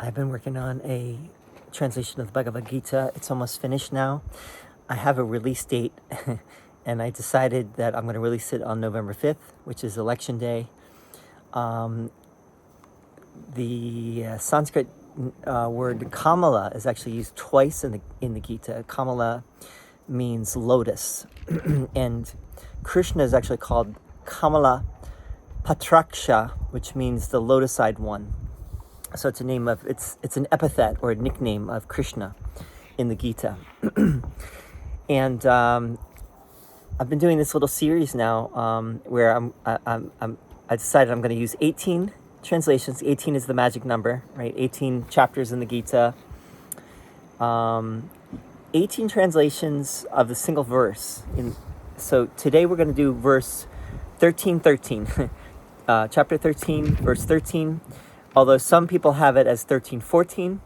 I've been working on a translation of the Bhagavad Gita. It's almost finished now. I have a release date, and I decided that I'm going to release it on November 5th, which is Election Day. The Sanskrit word Kamala is actually used twice in the Gita. Kamala means lotus, and Krishna is actually called Kamala Patraksha, which means the lotus-eyed one. So it's a name of it's an epithet or a nickname of Krishna in the Gita. And I've been doing this little series now where I decided I'm going to use 18 translations. 18 is the magic number, right? 18 chapters in the Gita. 18 translations of the single verse. So today we're going to do verse 13:13. Chapter 13, verse 13. Although some people have it as 13:14.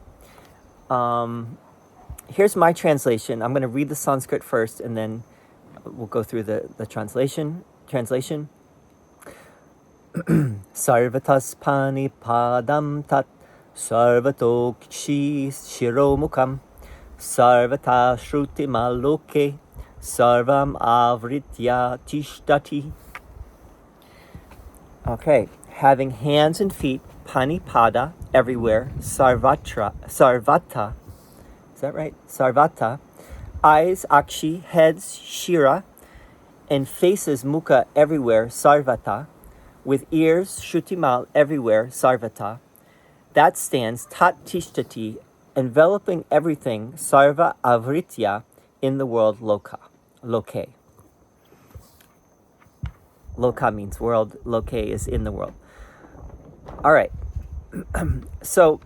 Here's my translation. I'm going to read the Sanskrit first, and then we'll go through the translation. Sarvatas pāni-pādaṁ tat sarvato kṣhi-śhiro-mukham sarvata śhrutimal loke sarvam āvṛitya tishtati. Okay, having hands and feet, pāni-pāda, everywhere, sarvata, is that right? Sarvata, eyes, akshi, heads, śhira, and faces, mukha, everywhere, sarvata, with ears, śhrutimal, everywhere, sarvata. That stands, tiṣhṭhati, enveloping everything, sarva āvṛitya, in the world, loke. Loka means world, loke is in the world. All right. So,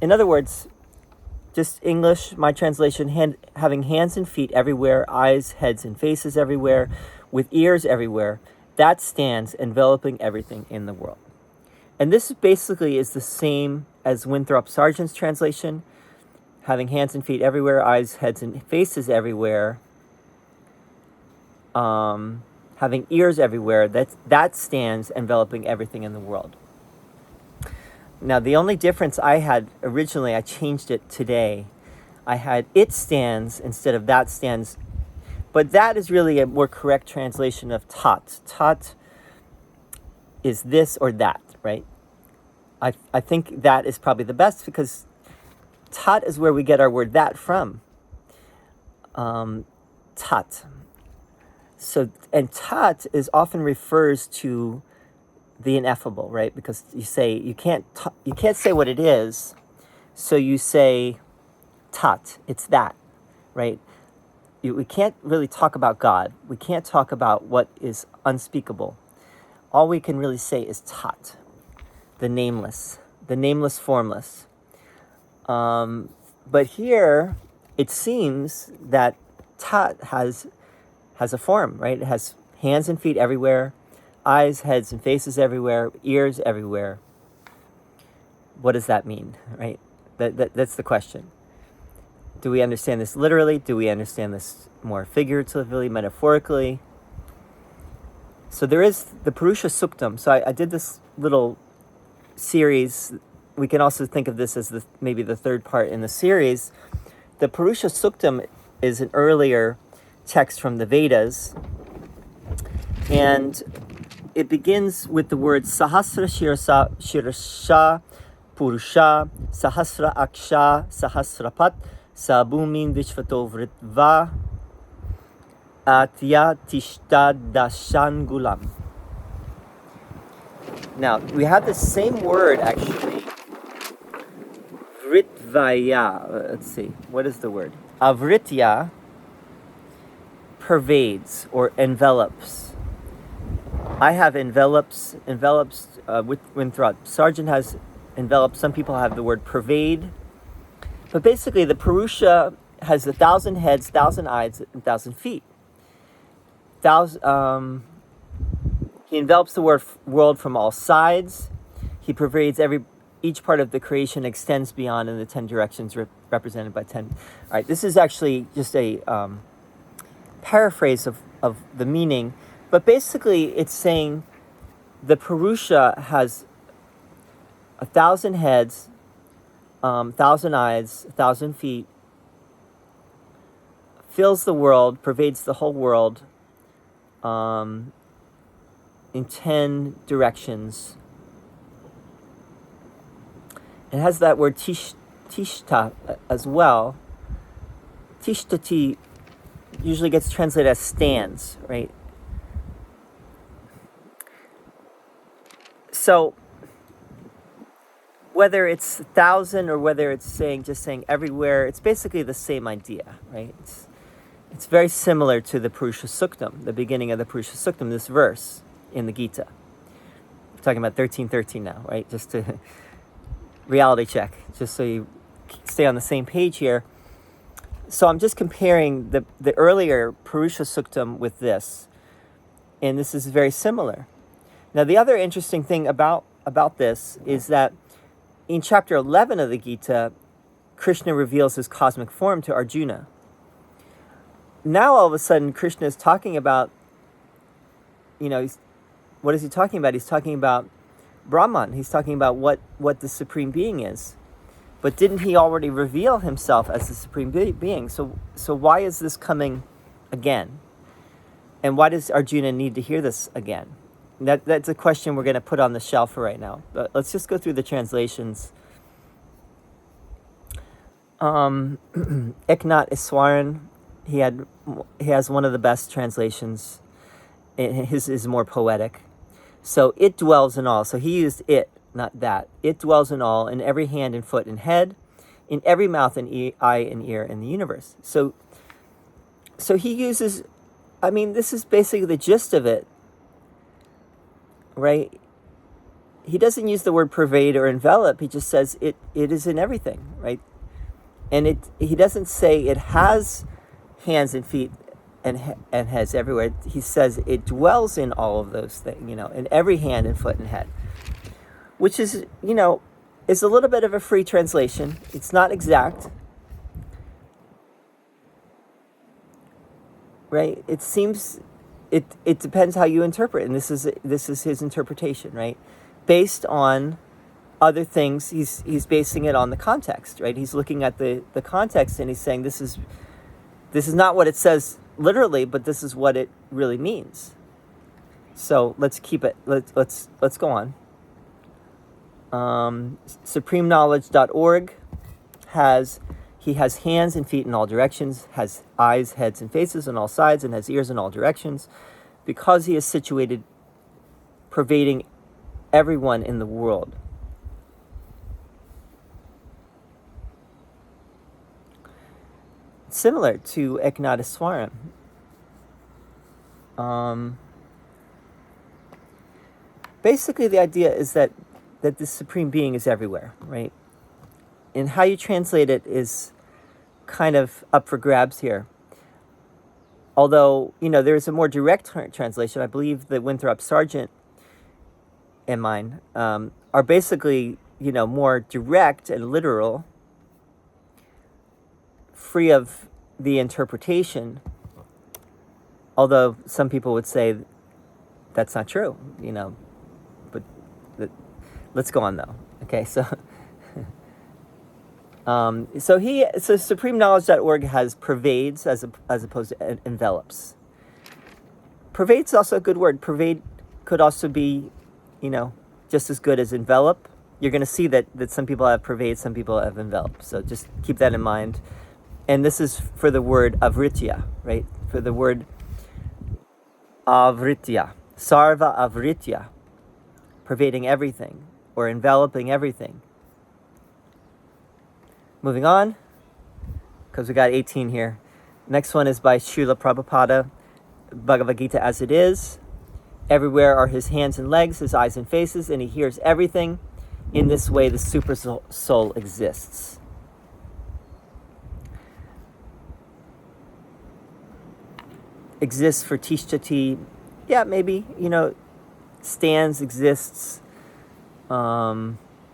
in other words, just English, my translation, having hands and feet everywhere, eyes, heads, and faces everywhere, with ears everywhere, that stands enveloping everything in the world. And this basically is the same as Winthrop Sargent's translation, having hands and feet everywhere, eyes, heads, and faces everywhere, having ears everywhere, that stands enveloping everything in the world. Now, the only difference I had originally, I changed it today. I had it stands instead of that stands. But that is really a more correct translation of tat. Tat is this or that, right? I think that is probably the best because tat is where we get our word that from. Tat. So, and tat is often refers to the ineffable, right? Because you can't say what it is, so you say tat, it's that, right? We can't really talk about God. We can't talk about what is unspeakable. All we can really say is tat, the nameless, formless. But here, it seems that tat has a form, right? It has hands and feet everywhere, eyes, heads, and faces everywhere, ears everywhere. What does that mean, right? That's the question. Do we understand this literally? Do we understand this more figuratively, metaphorically? So there is the Purusha Suktam. So I did this little series. We can also think of this as maybe the third part in the series. The Purusha Suktam is an earlier text from the Vedas, and it begins with the word sahasra shirasha purusha sahasra aksha sahasrapat sabhumin vishvato vritva atya tiṣhṭhati. Now, we have the same word actually, vritvaya. Let's see, what is the word? Āvṛitya pervades or envelops. I have envelops with Winthrop. Sargent has envelops. Some people have the word pervade. But basically, the Purusha has 1,000 heads, 1,000 eyes, and 1,000 feet. He envelops the world from all sides. He pervades each part of the creation, extends beyond in the 10 directions represented by 10. All right, this is actually just a paraphrase of the meaning. But basically, it's saying the Purusha has 1,000 heads, 1,000 eyes, 1,000 feet, fills the world, pervades the whole world in 10 directions. It has that word tiṣhṭhati as well. Tishtati usually gets translated as stands, right? So whether it's 1,000 or whether it's just saying everywhere, it's basically the same idea, right? It's very similar to the Purusha Suktam, the beginning of the Purusha Suktam, this verse in the Gita. We're talking about 13:13 now, right? Just to reality check, just so you stay on the same page here. So I'm just comparing the earlier Purusha Suktam with this, and this is very similar. Now, the other interesting thing about this is that in chapter 11 of the Gita, Krishna reveals his cosmic form to Arjuna. Now, all of a sudden, Krishna is talking about, what is he talking about? He's talking about Brahman. He's talking about what the Supreme Being is. But didn't he already reveal himself as the Supreme Being? So why is this coming again? And why does Arjuna need to hear this again? That's a question we're going to put on the shelf for right now. But let's just go through the translations. Eknath Iswaran, he has one of the best translations. His is more poetic. So it dwells in all. So he used it, not that. It dwells in all, in every hand and foot and head, in every mouth and eye and ear in the universe. So he uses, this is basically the gist of it, right? He doesn't use the word pervade or envelop. He just says it is in everything, right? And he doesn't say it has hands and feet and heads everywhere. He says it dwells in all of those things, in every hand and foot and head, which is, is a little bit of a free translation. It's not exact, right? It seems, it depends how you interpret, and this is his interpretation, right? Based on other things, he's basing it on the context, right? He's looking at the context and he's saying this is not what it says literally, but this is what it really means. So let's keep it. Let's go on. SupremeKnowledge.org has hands and feet in all directions, has eyes, heads, and faces on all sides, and has ears in all directions, because he is situated, pervading everyone in the world. Similar to Eknath Iswaran. Basically, the idea is that the Supreme Being is everywhere, right? And how you translate it is kind of up for grabs here. Although, there's a more direct translation. I believe that Winthrop Sargent and mine are basically, more direct and literal, free of the interpretation. Although some people would say that's not true, but let's go on though. Okay, so so SupremeKnowledge.org has pervades as opposed to envelops. Pervades is also a good word. Pervade could also be, just as good as envelop. You're going to see that some people have pervade, some people have envelop. So just keep that in mind. And this is for the word āvṛitya, right? For the word āvṛitya, sarva āvṛitya, pervading everything or enveloping everything. Moving on, because we got 18 here. Next one is by Srila Prabhupada, Bhagavad Gita as it is. Everywhere are his hands and legs, his eyes and faces, and he hears everything. In this way, the super soul exists. Exists for tishtati, yeah, maybe, stands, exists,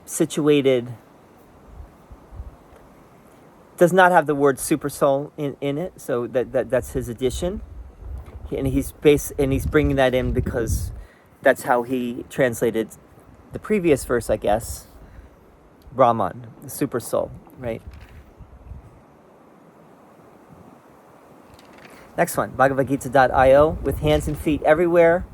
situated. Does not have the word super soul in it, so that's his addition. And he's bringing that in because that's how he translated the previous verse, I guess. Brahman, the super soul, right? Next one, Bhagavad Gita.io, with hands and feet everywhere.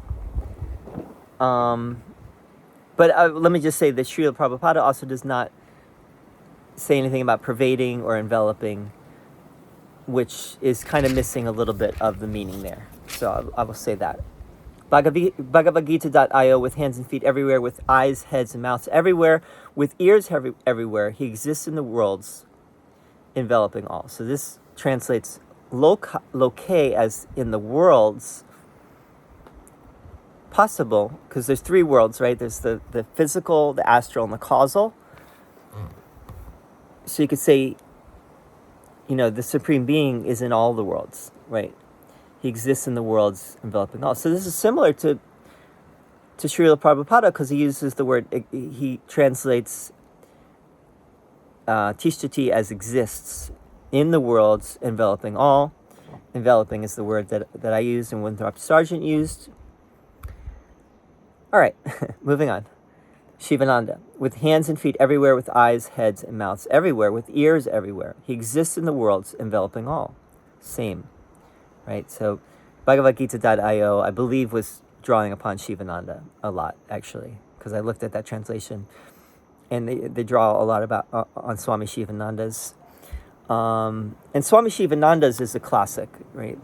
But let me just say that Srila Prabhupada also does not say anything about pervading or enveloping, which is kind of missing a little bit of the meaning there. So I will say that. Bhagavad Gita.io, with hands and feet everywhere, with eyes, heads, and mouths everywhere, with ears everywhere. He exists in the worlds, enveloping all. So this translates loke as in the worlds. Possible, because there's three worlds, right? There's the physical, the astral, and the causal. So you could say, the Supreme Being is in all the worlds, right? He exists in the worlds, enveloping all. So this is similar to Srila Prabhupada, because he uses the word, he translates tishtati as exists in the worlds, enveloping all. Enveloping is the word that I used and Winthrop Sargent used. All right, moving on. Shivananda, with hands and feet everywhere, with eyes, heads, and mouths everywhere, with ears everywhere. He exists in the worlds, enveloping all. Same, right? So Bhagavad Gita.io, I believe, was drawing upon Shivananda a lot, actually, because I looked at that translation, and they draw a lot about on Swami Shivananda's. And Swami Shivananda's is a classic, right?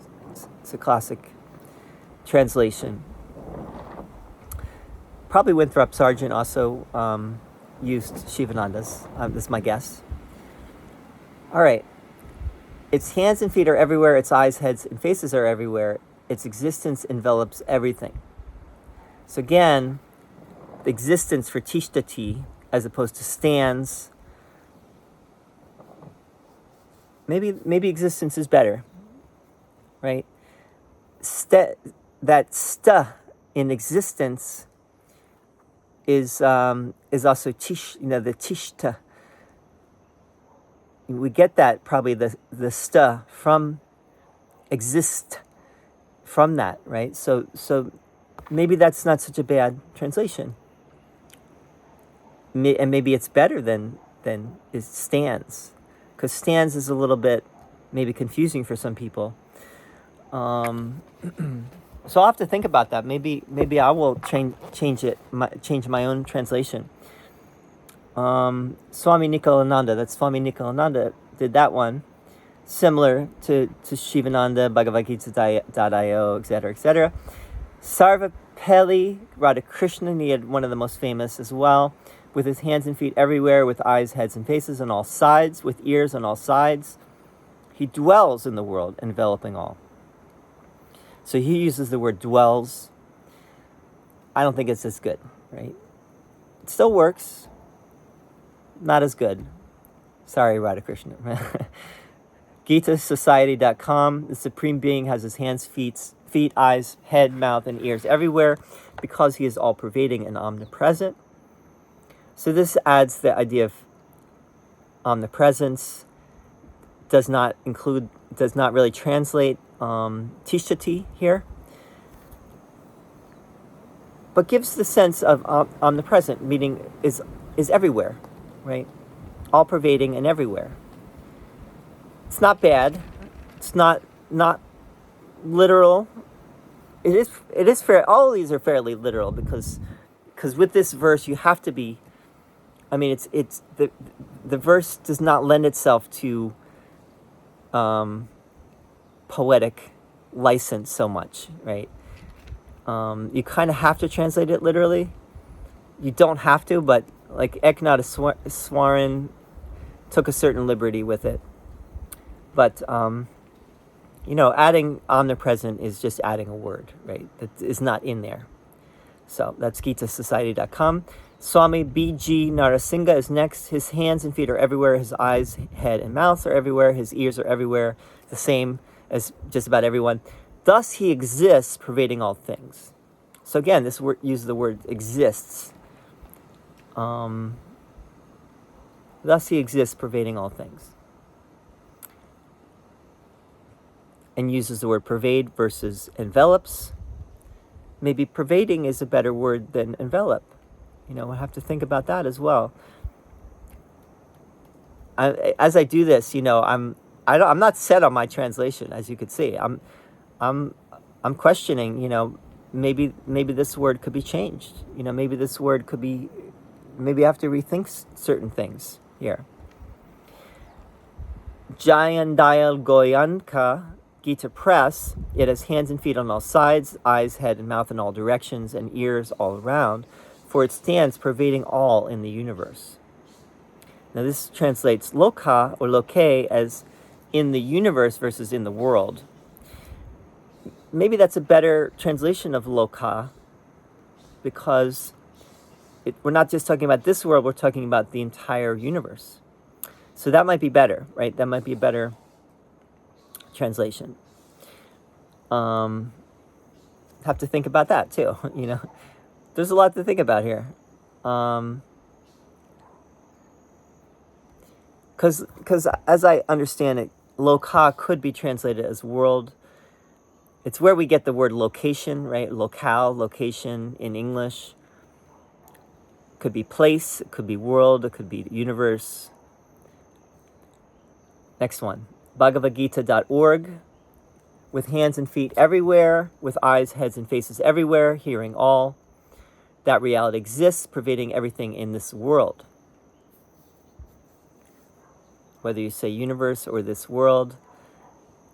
It's a classic translation. Probably Winthrop Sargent also used Shivananda's. This is my guess. All right. Its hands and feet are everywhere. Its eyes, heads, and faces are everywhere. Its existence envelops everything. So again, the existence for tishtati, as opposed to stands. Maybe existence is better, right? That sta in existence is also the tiṣhṭhati. We get that probably the sta from exist, from that, right? So maybe that's not such a bad translation, and maybe it's better than it stands, because stands is a little bit maybe confusing for some people. So I'll have to think about that. Maybe I will change my own translation. Swami Nikalananda, that's Swami Nikalananda, did that one, similar to Shivananda, Bhagavad Gita.io, etc., etc. Sarvapeli Radhakrishnan, he had one of the most famous as well, with his hands and feet everywhere, with eyes, heads, and faces on all sides, with ears on all sides. He dwells in the world, enveloping all. So he uses the word dwells. I don't think it's as good, right? It still works. Not as good. Sorry, Radhakrishna. GitaSociety.com. The Supreme Being has his hands, feet, eyes, head, mouth, and ears everywhere, because he is all-pervading and omnipresent. So this adds the idea of omnipresence. Does not really translate tishtati here, but gives the sense of omnipresent, meaning is everywhere, right? All pervading and everywhere. It's not bad. It's not literal. It is fair. All of these are fairly literal, because with this verse you have to be. I mean, it's the verse does not lend itself to poetic license so much, right? You kind of have to translate it literally. You don't have to, but like Eknath took a certain liberty with it. But adding omnipresent is just adding a word, right? That is not in there. So that's GitaSociety.com. Swami B.G. Narasingha is next. His hands and feet are everywhere. His eyes, head, and mouth are everywhere. His ears are everywhere. The same as just about everyone. Thus he exists, pervading all things. So again, this word uses the word exists. Thus he exists, pervading all things. And uses the word pervade versus envelops. Maybe pervading is a better word than envelop. We'll have to think about that as well. as I do this, I'm not set on my translation, as you could see. I'm questioning. Maybe this word could be changed. Maybe this word could be. Maybe I have to rethink certain things here. Jayandayal Goyanka Gita Press. It has hands and feet on all sides, eyes, head, and mouth in all directions, and ears all around, for it stands pervading all in the universe. Now this translates loke or loke as in the universe versus in the world. Maybe that's a better translation of loke, because we're not just talking about this world, we're talking about the entire universe. So that might be better, right? That might be a better translation. Have to think about that too, There's a lot to think about here. Because as I understand it, loka could be translated as world. It's where we get the word location, right? Locale, location in English. Could be place, it could be world, it could be universe. Next one, bhagavad-gita.org. With hands and feet everywhere, with eyes, heads, and faces everywhere, hearing all. That reality exists, pervading everything in this world. Whether you say universe or this world,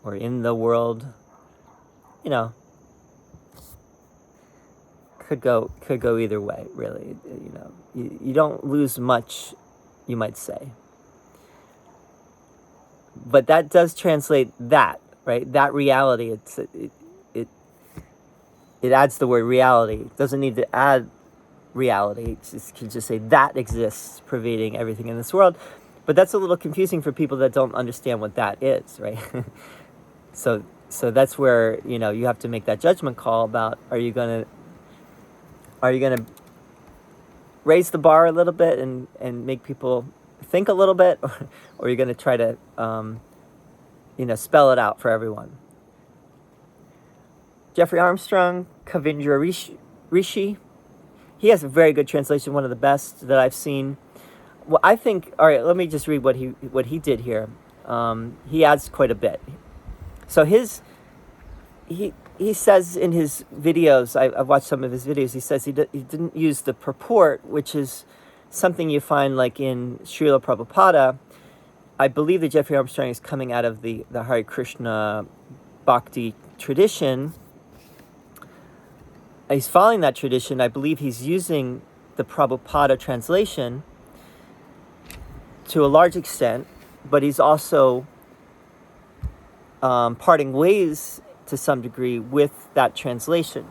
or in the world, could go either way, really. You don't lose much, you might say. But that does translate that, right? That reality. It adds the word reality. It doesn't need to add reality. It can just say that exists, pervading everything in this world. But that's a little confusing for people that don't understand what that is, right? So that's where you have to make that judgment call about are you gonna raise the bar a little bit and make people think a little bit, or are you gonna try to spell it out for everyone? Jeffrey Armstrong, Kavindra Rishi, he has a very good translation, one of the best that I've seen. Well, I think, all right, let me just read what he did here. He adds quite a bit. So he says in his videos, I've watched some of his videos, he says he didn't use the purport, which is something you find like in Srila Prabhupada. I believe that Jeffrey Armstrong is coming out of the Hare Krishna Bhakti tradition. He's following that tradition. I believe he's using the Prabhupada translation to a large extent, but he's also parting ways to some degree with that translation.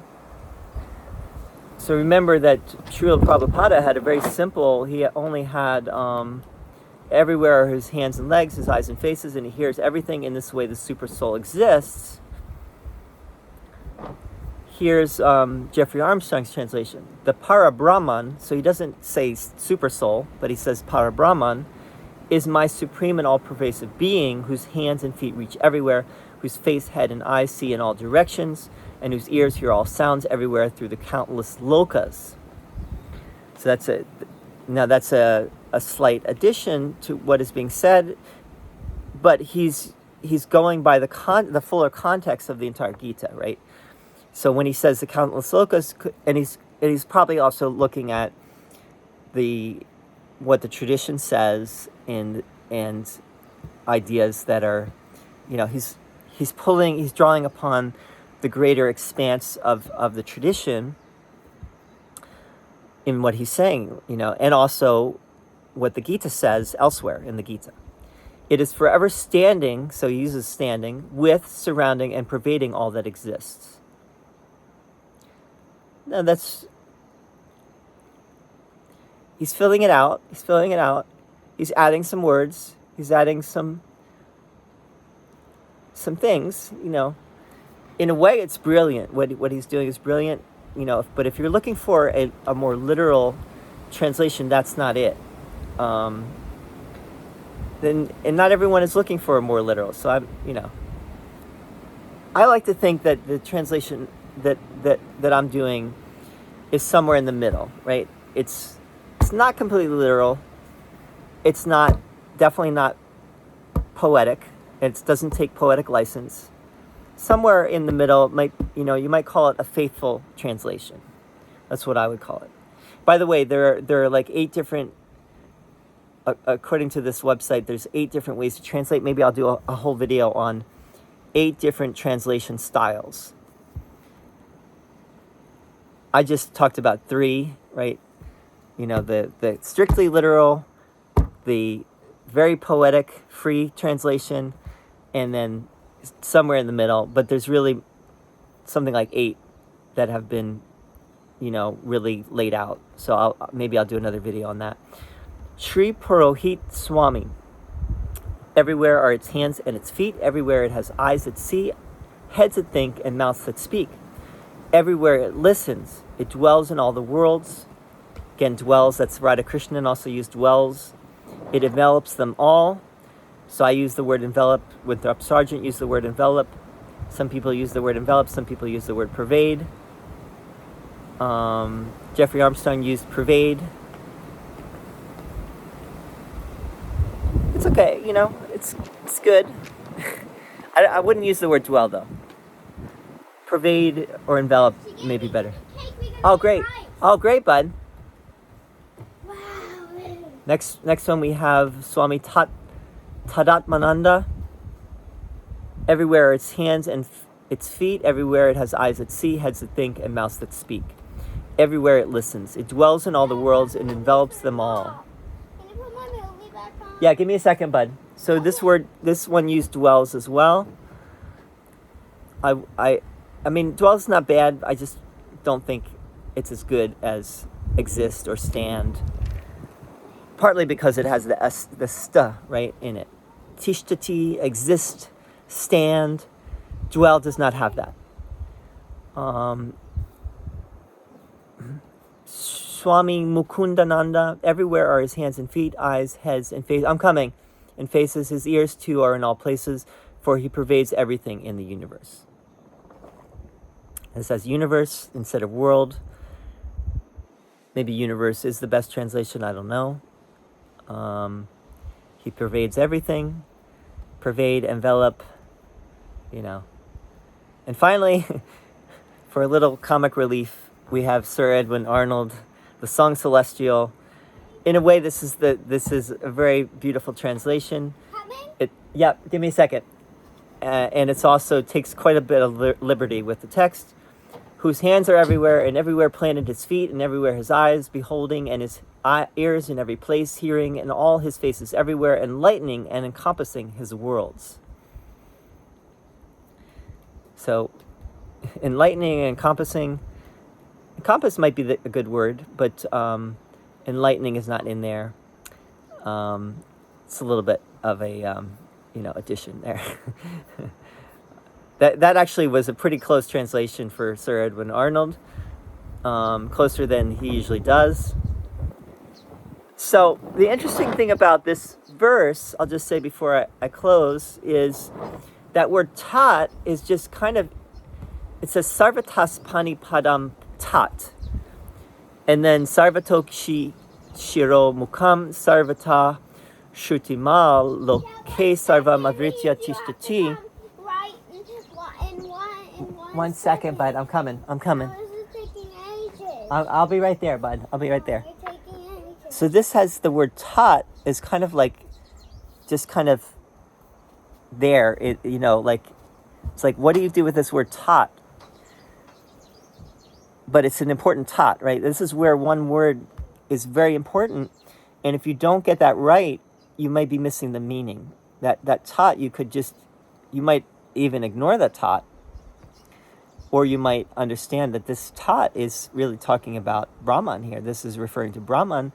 So remember that Srila Prabhupada had a very simple, he only had everywhere are his hands and legs, his eyes and faces, and he hears everything in this way the super soul exists. Here's Jeffrey Armstrong's translation. The Para-Brahman, so he doesn't say super soul, but he says Para-Brahman, is my supreme and all-pervasive being, whose hands and feet reach everywhere, whose face, head, and eyes see in all directions, and whose ears hear all sounds everywhere through the countless lokas. So that's a slight addition to what is being said, but he's going by the fuller context of the entire Gita, right? So when he says the countless lokas, and he's probably also looking at what the tradition says and ideas that are, he's drawing upon the greater expanse of the tradition in what he's saying, and also what the Gita says elsewhere in the Gita. It is forever standing, so he uses standing, with, surrounding, and pervading all that exists. Now he's filling it out. He's adding some words. He's adding some things, In a way, it's brilliant. What he's doing is brilliant, But if you're looking for a more literal translation, that's not it. And not everyone is looking for a more literal. So I like to think that the translation that I'm doing is somewhere in the middle, right? It's not completely literal. It's not definitely not poetic. It doesn't take poetic license. Somewhere in the middle, you might call it a faithful translation. That's what I would call it. By the way, there are like 8 different, according to this website, there's 8 different ways to translate. Maybe I'll do a whole video on 8 different translation styles. I just talked about 3, right? The strictly literal, the very poetic, free translation, and then somewhere in the middle. But there's really something like 8 that have been, really laid out. So maybe I'll do another video on that. Shri Purohit Swami. Everywhere are its hands and its feet. Everywhere it has eyes that see, heads that think, and mouths that speak. Everywhere it listens. It dwells in all the worlds. Again, dwells, that's Radha Krishnan also used dwells. It envelops them all. So I use the word envelop. Winthrop Sargent used the word envelop. Some people use the word envelop. Some people use the word pervade. Jeffrey Armstrong used pervade. It's okay, it's good. I wouldn't use the word dwell though. Pervade or envelop may be better. Oh, great. Oh, great, bud. Wow. Next one we have Swami Tadatmananda. Everywhere its hands and its feet. Everywhere it has eyes that see, heads that think, and mouths that speak. Everywhere it listens. It dwells in all the worlds and envelops them all. Can you put my movie back on? Yeah, give me a second, bud. So this one used dwells as well. I mean, dwells is not bad. I just don't think it's as good as exist or stand. Partly because it has the sta, right, in it. Tishtati, exist, stand. Dwell does not have that. Swami Mukundananda, everywhere are his hands and feet, eyes, heads, and face. I'm coming. And faces, his ears too are in all places, for he pervades everything in the universe. It says universe instead of world. Maybe universe is the best translation, I don't know. He pervades everything. Pervade, envelop, And finally, for a little comic relief, we have Sir Edwin Arnold, the song Celestial. In a way, this is a very beautiful translation. Give me a second. And it's also takes quite a bit of liberty with the text. Whose hands are everywhere, and everywhere planted his feet, and everywhere his eyes, beholding, and his ears in every place, hearing, and all his faces everywhere, enlightening and encompassing his worlds. So, enlightening and encompassing. Encompass might be a good word, but enlightening is not in there. It's a little bit of a, addition there. That actually was a pretty close translation for Sir Edwin Arnold, closer than he usually does. So the interesting thing about this verse, I'll just say before I close, is that word tat is just kind of, it says sarvatas pāni-pādaṁ tat. And then sarvato kṣhi-śhiro-mukham, sarvata, śhrutimal, loke, sarvam, āvṛitya, tishtati. One second, bud. I'm coming. I'll be right there, bud. I'll be right there. So this has the word tat is kind of like, just kind of there. It's like, what do you do with this word tat? But it's an important tat, right? This is where one word is very important. And if you don't get that right, you might be missing the meaning. That tat, you might even ignore that tat. Or you might understand that this tat is really talking about Brahman here. This is referring to Brahman.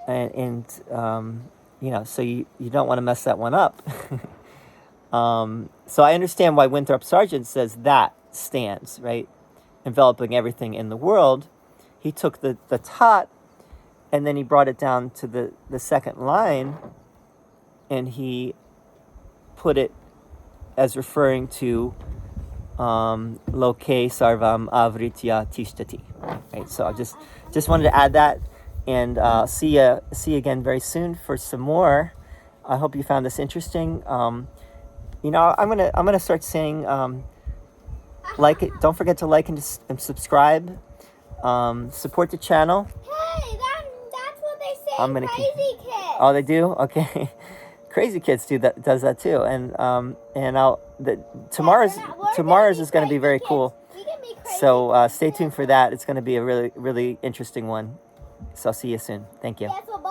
And so you don't want to mess that one up. So I understand why Winthrop Sargent says that stands, right? Enveloping everything in the world. He took the tat and then he brought it down to the second line and he put it as referring to loke, sarvam, āvṛitya, tishtati. Right, so I just wanted to add that, and see you again very soon for some more. I hope you found this interesting. You know, I'm gonna start saying like it. Don't forget to like and subscribe. Support the channel. Hey, that's what they say. I'm gonna Crazy kids. Oh, they do? Okay. Crazy Kids does that too. And tomorrow's is going to be very cool. We can be crazy. So stay tuned for that. It's going to be a really, really interesting one. So I'll see you soon. Thank you. Yes,